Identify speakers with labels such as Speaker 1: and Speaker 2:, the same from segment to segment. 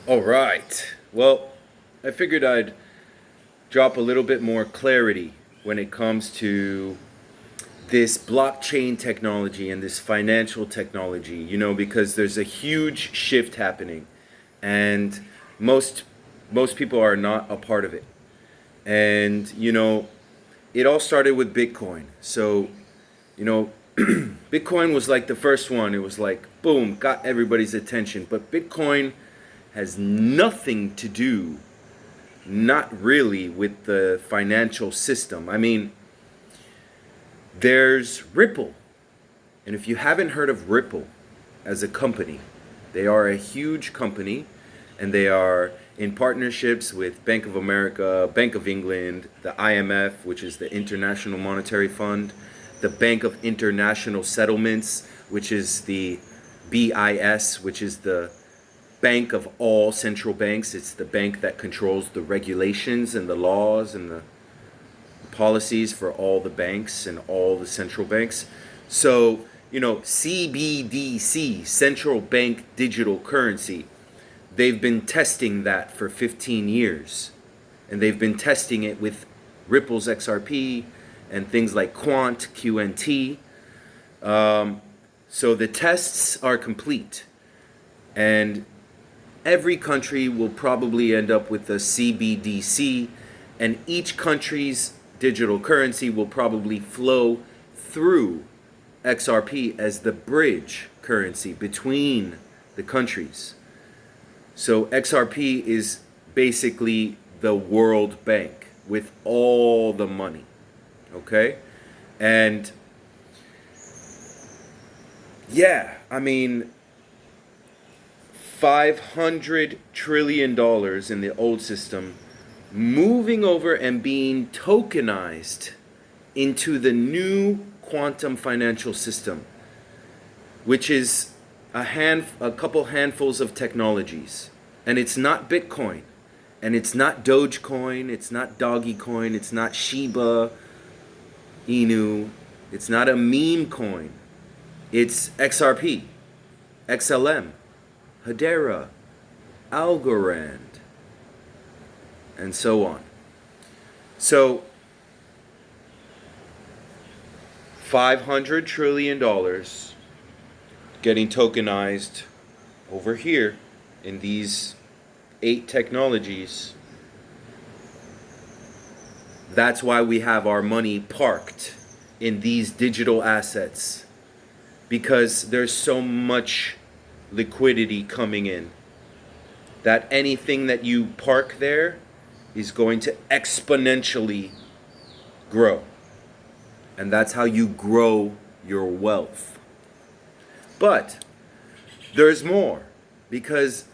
Speaker 1: All right. Well, I figured I'd drop a little bit more clarity when it comes to this blockchain technology and this financial technology, because there's a huge shift happening and most most people are not a part of it. And it all started with Bitcoin. So, you know, Bitcoin was like the first one. It was like boom, got everybody's attention, but Bitcoin has nothing to do, not really, with the financial system. I mean, there's Ripple. And if you haven't heard of Ripple as a company, they are a huge company and they are in partnerships with Bank of America, Bank of England, the IMF, which is the International Monetary Fund, the Bank of International Settlements, which is the BIS, which is the bank of all central banks. It's the bank that controls the regulations and the laws and the policies for all the banks and all the central banks. So, CBDC, central bank digital currency, they've been testing that for 15 years. And they've been testing it with Ripple's XRP and things like QNT. So the tests are complete. And every country will probably end up with a CBDC, and each country's digital currency will probably flow through XRP as the bridge currency between the countries. So XRP is basically the World Bank with all the money. Okay? And yeah, I mean, $500 trillion in the old system moving over and being tokenized into the new quantum financial system, which is a couple handfuls of technologies. And it's not Bitcoin, and it's not Dogecoin, it's not Doggycoin, it's not Shiba Inu, it's not a meme coin. It's XRP, XLM, Hedera, Algorand, and so on. So, $500 trillion getting tokenized over here in these 8 technologies. That's why we have our money parked in these digital assets, because there's so much liquidity coming in that anything that you park there is going to exponentially grow. And that's how you grow your wealth. But there's more, because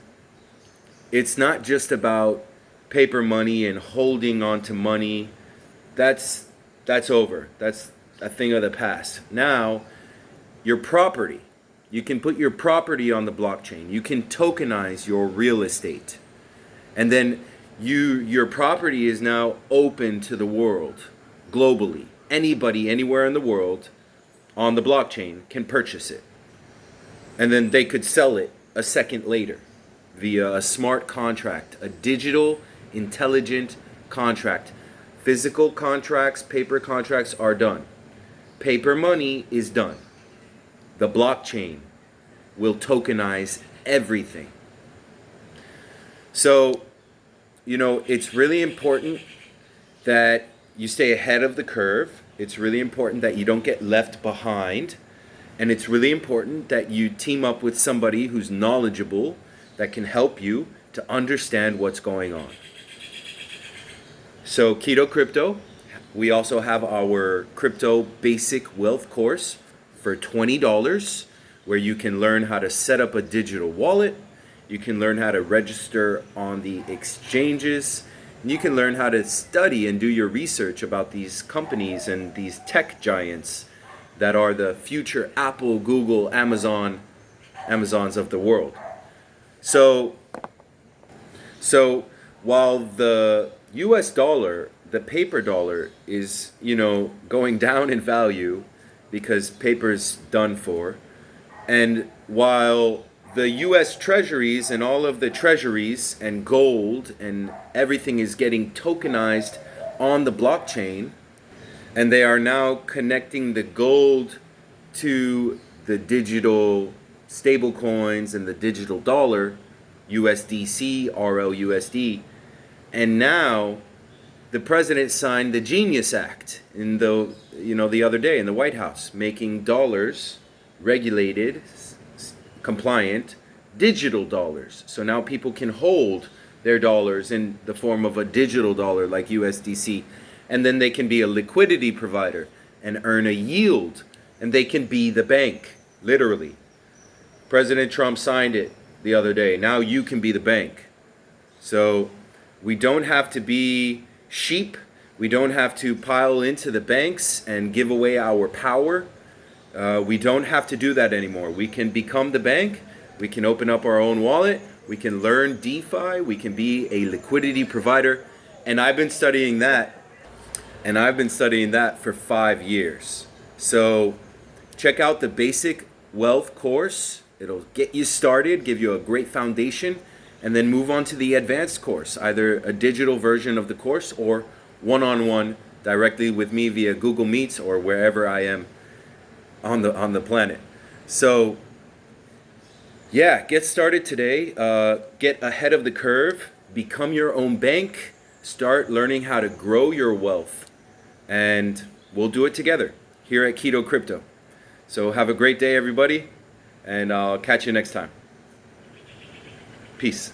Speaker 1: it's not just about paper money and holding on to money. That's over. That's a thing of the past. Now, your property. You can put your property on the blockchain. You can tokenize your real estate. And then your property is now open to the world globally. Anybody anywhere in the world on the blockchain can purchase it. And then they could sell it a second later via a smart contract, a digital intelligent contract. Physical contracts, paper contracts are done. Paper money is done. The blockchain will tokenize everything. So, it's really important that you stay ahead of the curve. It's really important that you don't get left behind. And it's really important that you team up with somebody who's knowledgeable that can help you to understand what's going on. So, Keto Crypto, we also have our Crypto Basic Wealth course for $20, where you can learn how to set up a digital wallet, you can learn how to register on the exchanges, and you can learn how to study and do your research about these companies and these tech giants that are the future Apple, Google, Amazons of the world. So while the US dollar, the paper dollar, is, going down in value because paper's done for, and while the US treasuries and all of the treasuries and gold and everything is getting tokenized on the blockchain, and they are now connecting the gold to the digital stable coins and the digital dollar, USDC, RLUSD. And now the president signed the Genius Act in the other day in the White House, making dollars regulated, compliant, digital dollars. So now people can hold their dollars in the form of a digital dollar like USDC, and then they can be a liquidity provider and earn a yield, and they can be the bank, literally. President Trump signed it the other day. Now you can be the bank. So we don't have to be sheep. We don't have to pile into the banks and give away our power. We don't have to do that anymore. We can become the bank. We can open up our own wallet. We can learn DeFi. We can be a liquidity provider. And I've been studying that. And I've been studying that for 5 years. So check out the Basic Wealth course. It'll get you started, give you a great foundation, and then move on to the advanced course, either a digital version of the course or one-on-one directly with me via Google Meets or wherever I am on the planet. So yeah, get started today. Get ahead of the curve. Become your own bank. Start learning how to grow your wealth. And we'll do it together here at Keto Crypto. So have a great day, everybody. And I'll catch you next time. Peace.